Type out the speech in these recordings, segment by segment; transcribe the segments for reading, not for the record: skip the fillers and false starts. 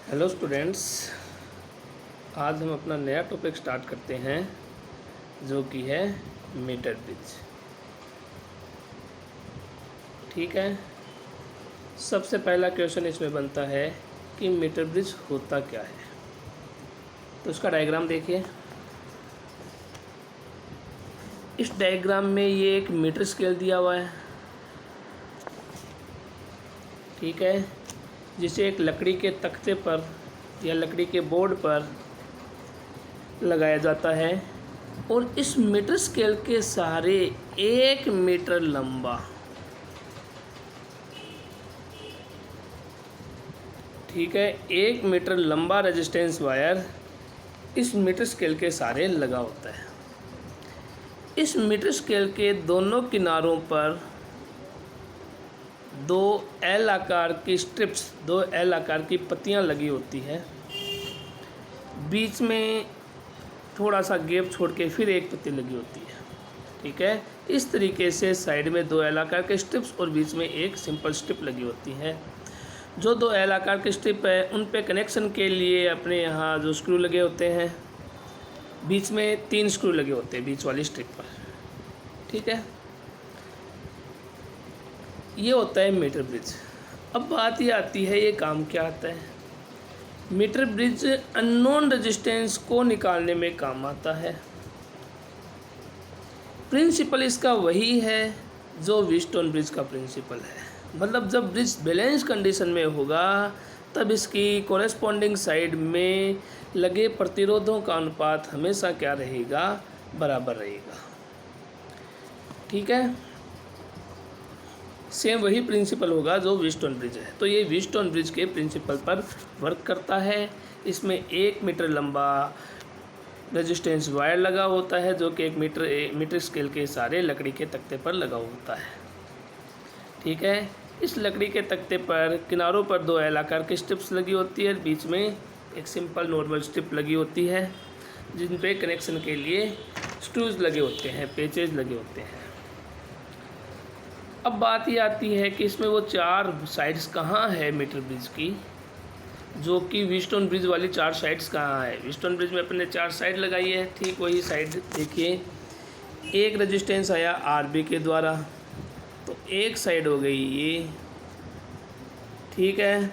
Hello students, आज हम अपना नया टॉपिक स्टार्ट करते हैं जो कि है मीटर ब्रिज। ठीक है, सबसे पहला क्वेश्चन इसमें बनता है कि मीटर ब्रिज होता क्या है। तो इसका डायग्राम देखिए। इस डायग्राम में ये एक मीटर स्केल दिया हुआ है, ठीक है, जिसे एक लकड़ी के तख्ते पर या लकड़ी के बोर्ड पर लगाया जाता है और इस मीटर स्केल के सहारे 1 मीटर लंबा, ठीक है, 1 मीटर लंबा रेजिस्टेंस वायर इस मीटर स्केल के सहारे लगा होता है। इस मीटर स्केल के दोनों किनारों पर 2 एल आकार की स्ट्रिप्स, 2 एल आकार की पत्तियां लगी होती है। बीच में थोड़ा सा गैप छोड़ के फिर एक पत्ती लगी होती है। ठीक है, इस तरीके से साइड में 2 एल आकार के स्ट्रिप्स और बीच में एक सिंपल स्ट्रिप लगी होती है। जो 2 एल आकार के स्ट्रिप है उन पे कनेक्शन के लिए अपने यहाँ जो स्क्रू लगे होते हैं, बीच में 3 स्क्रू लगे होते हैं बीच वाली स्ट्रिप पर। ठीक है, ये होता है मीटर ब्रिज। अब बात ये आती है ये काम क्या आता है। मीटर ब्रिज अननोन रेजिस्टेंस को निकालने में काम आता है। प्रिंसिपल इसका वही है जो व्हीटस्टोन ब्रिज का प्रिंसिपल है। मतलब जब ब्रिज बैलेंस कंडीशन में होगा तब इसकी कॉरेस्पॉन्डिंग साइड में लगे प्रतिरोधों का अनुपात हमेशा क्या रहेगा, बराबर रहेगा। ठीक है, सेम वही प्रिंसिपल होगा जो व्हीटस्टोन ब्रिज है। तो ये व्हीटस्टोन ब्रिज के प्रिंसिपल पर वर्क करता है। इसमें 1 मीटर लंबा रेजिस्टेंस वायर लगा होता है जो कि 1 मीटर स्केल के सहारे लकड़ी के तख्ते पर लगा होता है। ठीक है, इस लकड़ी के तख्ते पर किनारों पर 2 एल आकार की स्ट्रिप्स लगी होती है, बीच में एक सिंपल नॉर्मल स्ट्रिप लगी होती है जिन पे कनेक्शन के लिए स्क्रूज लगे होते हैं, पेचेज लगे होते हैं। अब बात ये आती है कि इसमें वो 4 साइड्स कहाँ है मीटर ब्रिज की, जो कि व्हीटस्टोन ब्रिज वाली 4 साइड्स कहाँ है। व्हीटस्टोन ब्रिज में अपने 4 साइड लगाई है, ठीक वही साइड देखिए। एक रेजिस्टेंस आया आरबी के द्वारा, तो एक साइड हो गई ये, ठीक है।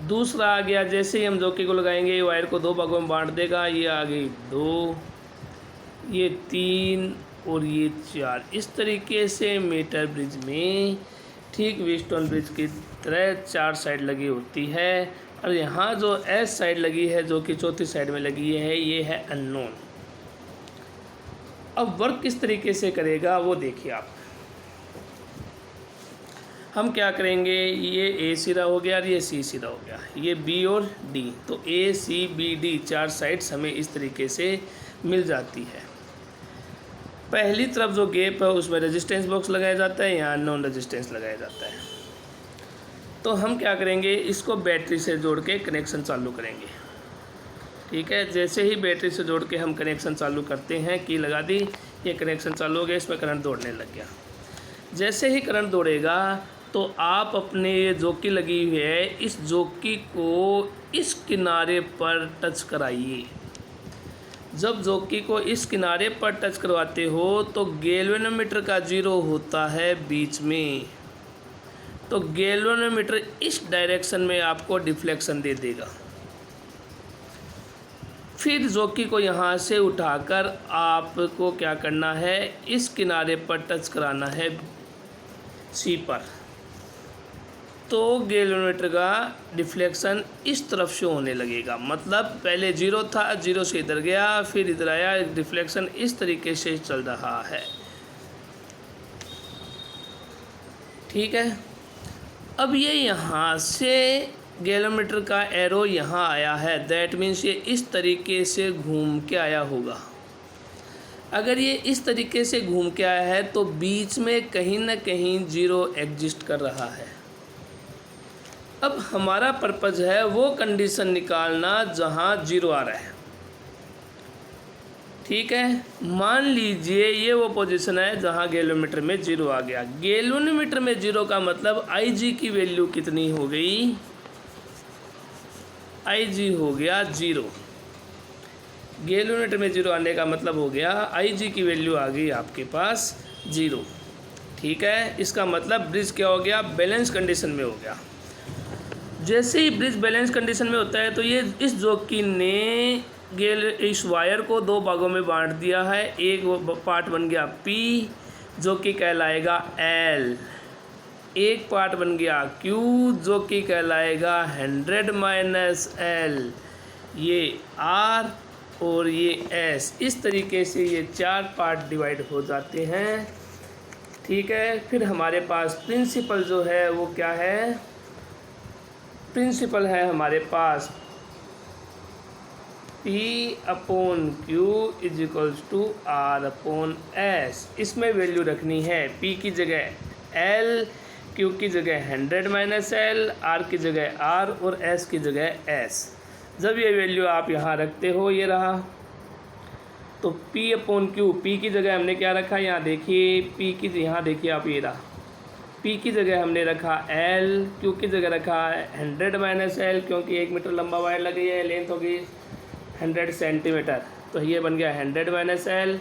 दूसरा आ गया, जैसे ही हम जोकी को लगाएंगे वायर को 2 भागों में बांट देगा, ये आ गई 2, ये 3 और ये 4। इस तरीके से मीटर ब्रिज में ठीक व्हीटस्टोन ब्रिज की तरह 4 साइड लगी होती है। और यहाँ जो एस साइड लगी है जो कि चौथी साइड में लगी है, ये है अननोन। अब वर्क किस तरीके से करेगा वो देखिए आप। हम क्या करेंगे, ये ए सिरा हो गया और ये सी सिरा हो गया, ये बी और डी, तो ए सी बी डी 4 साइड्स हमें इस तरीके से मिल जाती है। पहली तरफ जो गैप है उसमें रेजिस्टेंस बॉक्स लगाया जाता है, यहाँ नॉन रेजिस्टेंस लगाया जाता है। तो हम क्या करेंगे, इसको बैटरी से जोड़ के कनेक्शन चालू करेंगे। ठीक है, जैसे ही बैटरी से जोड़ के हम कनेक्शन चालू करते हैं, की लगा दी, ये कनेक्शन चालू हो गया, इसमें करंट दौड़ने लग गया। जैसे ही करंट दौड़ेगा तो आप अपने ये जोकी लगी हुई है, इस जोकी को इस किनारे पर टच कराइए। जब जोकी को इस किनारे पर टच करवाते हो तो गैल्वेनोमीटर का 0 होता है बीच में, तो गैल्वेनोमीटर इस डायरेक्शन में आपको डिफ्लेक्शन दे देगा। फिर जोकी को यहाँ से उठाकर आपको क्या करना है, इस किनारे पर टच कराना है सी पर, तो गैल्वेनोमीटर का डिफ्लेक्शन इस तरफ से होने लगेगा। मतलब पहले 0 था, 0 से इधर गया, फिर इधर आया, डिफ्लेक्शन इस तरीके से चल रहा है। ठीक है, अब ये यहाँ से गैल्वेनोमीटर का एरो यहाँ आया है, दैट मीन्स ये इस तरीके से घूम के आया होगा। अगर ये इस तरीके से घूम के आया है तो बीच में कहीं ना कहीं 0 एग्जिस्ट कर रहा है। अब हमारा पर्पज़ है वो कंडीशन निकालना जहाँ 0 आ रहा है। ठीक है, मान लीजिए ये वो पोजीशन है जहाँ गैल्वेनोमीटर में 0 आ गया। गैल्वेनोमीटर में 0 का मतलब IG की वैल्यू कितनी हो गई, IG हो गया 0। गैलोमीटर में 0 आने का मतलब हो गया IG की वैल्यू आ गई आपके पास 0। ठीक है, इसका मतलब ब्रिज क्या हो गया, बैलेंस कंडीशन में हो गया। जैसे ही ब्रिज बैलेंस कंडीशन में होता है तो ये इस जॉकी ने इस वायर को दो भागों में बांट दिया है। एक पार्ट बन गया P जो कि कहलाएगा L, एक पार्ट बन गया Q जो कि कहलाएगा 100 माइनस L, ये R और ये S। इस तरीके से ये 4 पार्ट डिवाइड हो जाते हैं। ठीक है, फिर हमारे पास प्रिंसिपल जो है वो क्या है, प्रिंसिपल है हमारे पास P/Q is equals to R/S। इसमें वैल्यू रखनी है P की जगह L, Q की जगह 100 माइनस L, R की जगह R और S की जगह S। जब ये वैल्यू आप यहाँ रखते हो, ये रहा, तो P/Q, P की जगह हमने क्या रखा, यहाँ देखिए P की, यहाँ देखिए आप, ये रहा P की जगह हमने रखा L, Q की जगह रखा 100 माइनस L क्योंकि 1 मीटर लंबा वायर लगी है, लेंथ होगी 100 सेंटीमीटर, तो ये बन गया 100 minus L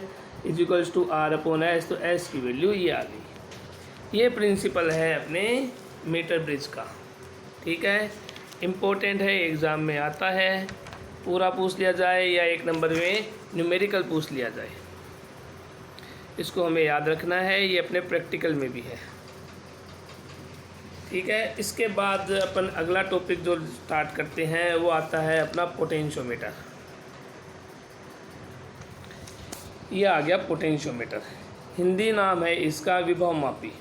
is equals to R/S। तो S की वैल्यू ये आ गई। ये प्रिंसिपल है अपने मीटर ब्रिज का। ठीक है, इम्पोर्टेंट है, एग्ज़ाम में आता है, पूरा पूछ लिया जाए या एक नंबर में न्यूमेरिकल पूछ लिया जाए, इसको हमें याद रखना है, ये अपने प्रैक्टिकल में भी है। ठीक है, इसके बाद अपन अगला टॉपिक जो स्टार्ट करते हैं वो आता है अपना पोटेंशियोमीटर। ये आ गया पोटेंशियोमीटर, हिंदी नाम है इसका विभवमापी।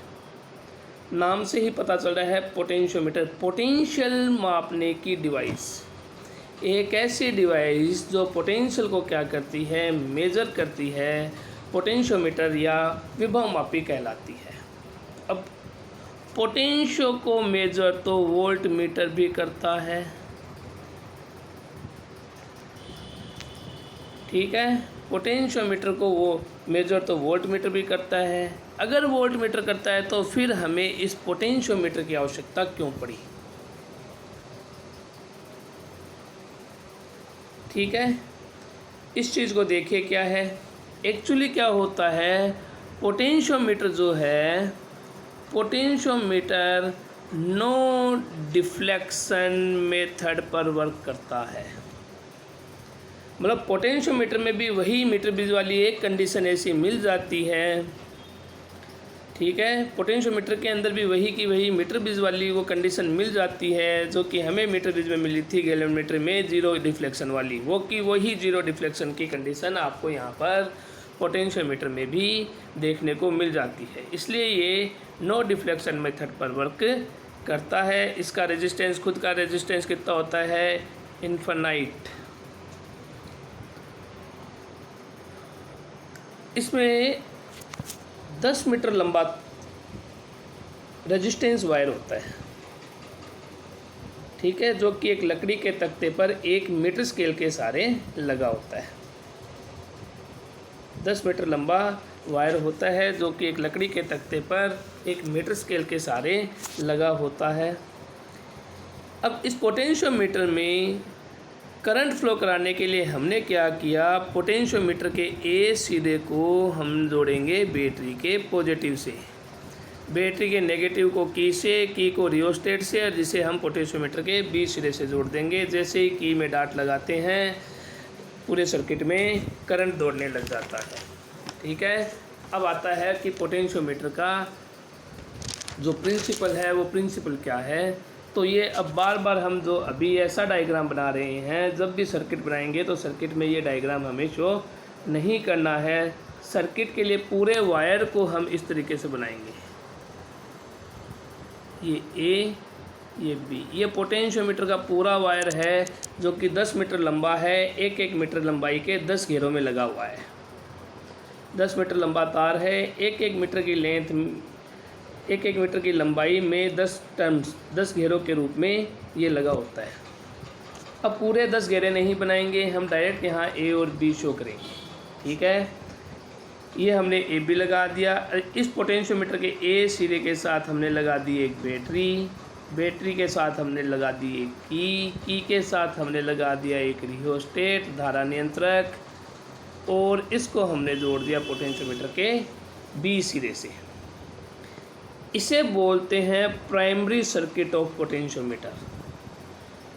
नाम से ही पता चल रहा है पोटेंशियोमीटर, पोटेंशियल मापने की डिवाइस। एक ऐसी डिवाइस जो पोटेंशियल को क्या करती है, मेज़र करती है, पोटेंशियोमीटर या विभवमापी कहलाती है। अब पोटेंशियो को मेजर तो वोल्ट मीटर भी करता है। ठीक है, पोटेंशियोमीटर को वो मेजर तो वोल्ट मीटर भी करता है। अगर वोल्ट मीटर करता है तो फिर हमें इस पोटेंशियोमीटर की आवश्यकता क्यों पड़ी। ठीक है, इस चीज़ को देखिए क्या है, एक्चुअली क्या होता है, पोटेंशियोमीटर जो है, पोटेंशियोमीटर नो डिफ्लेक्शन मेथड पर वर्क करता है। मतलब पोटेंशियोमीटर में भी वही मीटर ब्रिज वाली एक कंडीशन ऐसी मिल जाती है। ठीक है, पोटेंशियोमीटर के अंदर भी वही की वही मीटर ब्रिज वाली वो कंडीशन मिल जाती है जो कि हमें मीटर ब्रिज में मिली थी गैलोमीटर में, जीरो डिफ्लेक्शन वाली, वो की वही जीरो डिफ्लेक्शन की कंडीशन आपको यहाँ पर पोटेंशियोमीटर में भी देखने को मिल जाती है। इसलिए ये नो डिफ्लेक्शन मेथड पर वर्क करता है। इसका रेजिस्टेंस, खुद का रेजिस्टेंस कितना होता है, इन्फिनाइट। इसमें 10 मीटर लंबा रेजिस्टेंस वायर होता है। ठीक है, जो कि एक लकड़ी के तख्ते पर 1 मीटर स्केल के सहारे लगा होता है। 10 मीटर लंबा वायर होता है जो कि एक लकड़ी के तख्ते पर 1 मीटर स्केल के सहारे लगा होता है। अब इस पोटेंशियोमीटर में करंट फ्लो कराने के लिए हमने क्या किया, पोटेंशियोमीटर के ए सिरे को हम जोड़ेंगे बैटरी के पॉजिटिव से, बैटरी के नेगेटिव को की से, की को रियोस्टेट से, और जिसे हम पोटेंशियोमीटर के बी सिरे से जोड़ देंगे। जैसे ही की में डाट लगाते हैं पूरे सर्किट में करंट दौड़ने लग जाता है। ठीक है, अब आता है कि पोटेंशियोमीटर का जो प्रिंसिपल है वो प्रिंसिपल क्या है। तो ये अब बार बार हम जो अभी ऐसा डायग्राम बना रहे हैं, जब भी सर्किट बनाएंगे तो सर्किट में ये डायग्राम हमें शो नहीं करना है। सर्किट के लिए पूरे वायर को हम इस तरीके से बनाएंगे, ये ए, ये बी, ये पोटेंशियोमीटर का पूरा वायर है जो कि 10 मीटर लंबा है, 1-1 मीटर लंबाई के 10 घेरों में लगा हुआ है। 10 मीटर लंबा तार है, 1-1 मीटर की लेंथ, 1-1 मीटर की लंबाई में 10 टर्म्स, 10 घेरों के रूप में ये लगा होता है। अब पूरे 10 घेरे नहीं बनाएंगे हम, डायरेक्ट यहाँ ए और बी शो करेंगे। ठीक है, ये हमने ए बी लगा दिया। इस पोटेंशियोमीटर के ए सिरे के साथ हमने लगा दी एक बैटरी, बैटरी के साथ हमने लगा दिए की के साथ हमने लगा दिया एक रियोस्टेट धारा नियंत्रक, और इसको हमने जोड़ दिया पोटेंशियोमीटर के बी सिरे से। इसे बोलते हैं प्राइमरी सर्किट ऑफ पोटेंशियोमीटर।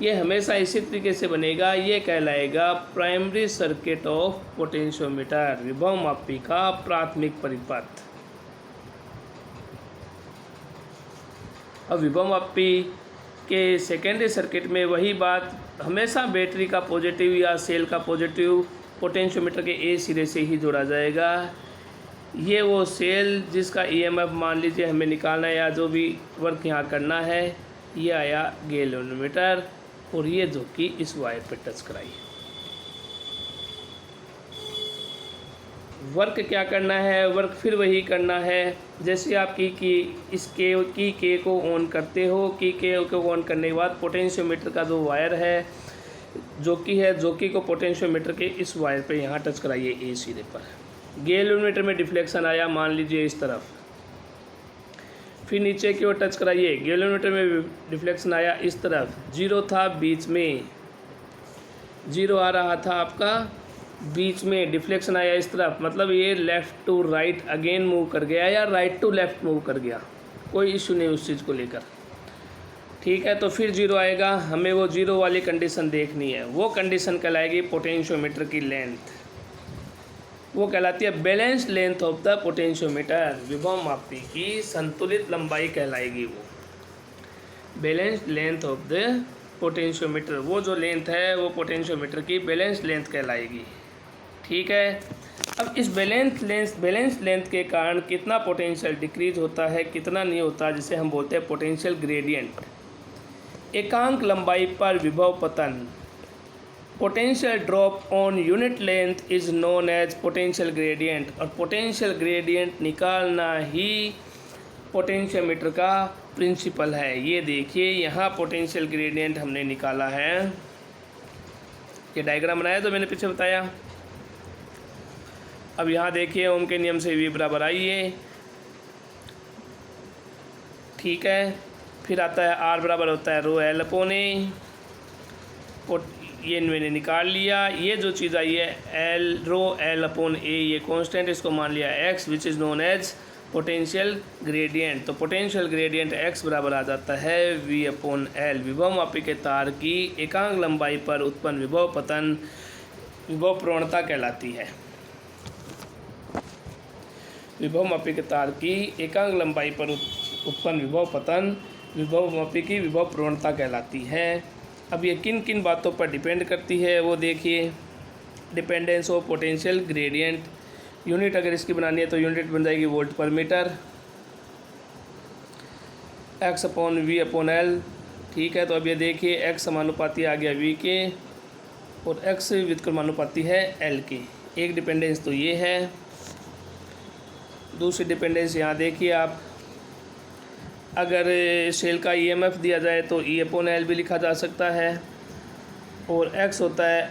ये हमेशा इसी तरीके से बनेगा, ये कहलाएगा प्राइमरी सर्किट ऑफ पोटेंशियोमीटर, विभवमापी का प्राथमिक परिपथ। अब विभवमापी के सेकेंडरी सर्किट में वही बात, हमेशा बैटरी का पॉजिटिव या सेल का पॉजिटिव पोटेंशियोमीटर के ए सिरे से ही जोड़ा जाएगा। ये वो सेल जिसका ईएमएफ मान लीजिए हमें निकालना है या जो भी वर्क यहाँ करना है, ये आया गैल्वेनोमीटर, और ये जो कि इस वायर पे टच कराई। वर्क क्या करना है, वर्क फिर वही करना है जैसे आप की के को ऑन करते हो। की के को ऑन करने के बाद पोटेंशियोमीटर का जो वायर है जोकी को पोटेंशियोमीटर के इस वायर पे यहाँ टच कराइए ए सिरे पर। गैल्वेनोमीटर में डिफ्लेक्शन आया मान लीजिए इस तरफ, फिर नीचे की ओर टच कराइए। गैल्वेनोमीटर में डिफ्लेक्शन आया इस तरफ, जीरो था बीच में, जीरो आ रहा था आपका बीच में, डिफ्लेक्शन आया इस तरफ, मतलब ये left to right again move कर गया या राइट टू लेफ़्ट मूव कर गया, कोई इशू नहीं उस चीज़ को लेकर। ठीक है, तो फिर जीरो आएगा, हमें वो जीरो वाली कंडीशन देखनी है। वो कंडीशन कहलाएगी पोटेंशियोमीटर की लेंथ, वो कहलाती है balanced length of the potentiometer, विभवमापी की संतुलित लंबाई कहलाएगी वो। Balanced length of the potentiometer, वो जो लेंथ है वो पोटेंशियोमीटर की बैलेंस्ड लेंथ कहलाएगी। ठीक है, अब इस बैलेंस लेंथ के कारण कितना पोटेंशियल डिक्रीज होता है, कितना नहीं होता, जिसे हम बोलते हैं पोटेंशियल ग्रेडियंट। एकांक लंबाई पर विभव पतन, potential drop on unit length is known as potential gradient, और पोटेंशियल ग्रेडियंट निकालना ही पोटेंशियोमीटर का प्रिंसिपल है। ये देखिए यहाँ पोटेंशियल ग्रेडियंट हमने निकाला है, ये डायग्राम बनाया तो मैंने पीछे बताया। अब यहाँ देखिए ओम के नियम से V बराबर आई है, ठीक है, फिर आता है R बराबर होता है रो एल अपॉन ए, ये मैंने निकाल लिया। ये जो चीज़ आई है L rho L upon A, ये कांस्टेंट, इसको मान लिया x which is known as potential gradient. तो पोटेंशियल ग्रेडियंट x बराबर आ जाता है v अपॉन एल। विभवमापी के तार की एकांक लंबाई पर उत्पन्न विभव पतन विभव प्रवणता कहलाती है। विभवमापी के तार की एकांक लंबाई पर उत्पन्न विभव पतन विभवमापी की विभव प्रवणता कहलाती है। अब ये किन किन बातों पर डिपेंड करती है वो देखिए। Dependence of potential gradient, unit अगर इसकी बनानी है तो यूनिट बन जाएगी वोल्ट पर metre, x upon V upon L. ठीक है, तो अब ये देखिए x समानुपाती आ गया v के और x व्युत्क्रमानुपाती है l के। एक डिपेंडेंस तो ये है। दूसरी डिपेंडेंस यहाँ देखिए आप, अगर सेल का ईएमएफ दिया जाए तो E अपॉन एल भी लिखा जा सकता है, और x होता है,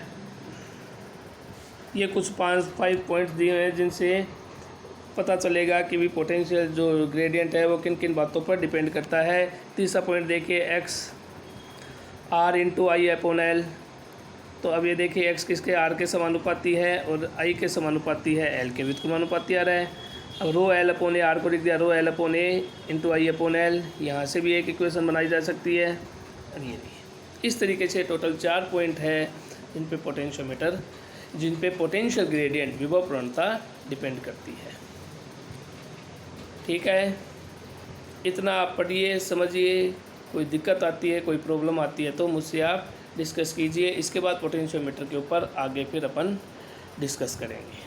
ये कुछ 5 पॉइंट्स दिए हैं जिनसे पता चलेगा कि भी पोटेंशियल जो ग्रेडियंट है वो किन किन बातों पर डिपेंड करता है। तीसरा पॉइंट देखिए x r into I upon L. तो अब ये देखिए x किसके r के समानुपाती है और i के समानुपाती है, l के व्युत्क्रमानुपाती आ रहा है। अब rho L upon A, R को लिख दिया rho L upon A into I upon L, यहाँ से भी एक इक्वेशन बनाई जा सकती है। अब ये नहीं, इस तरीके से टोटल 4 पॉइंट है जिन पे पोटेंशियल ग्रेडियंट विभव प्रवणता डिपेंड करती है। ठीक है, इतना आप पढ़िए, समझिए। कोई दिक्कत आती है, कोई प्रॉब्लम आती है तो मुझसे आप डिस्कस कीजिए। इसके बाद पोटेंशियोमीटर के ऊपर आगे फिर अपन डिस्कस करेंगे।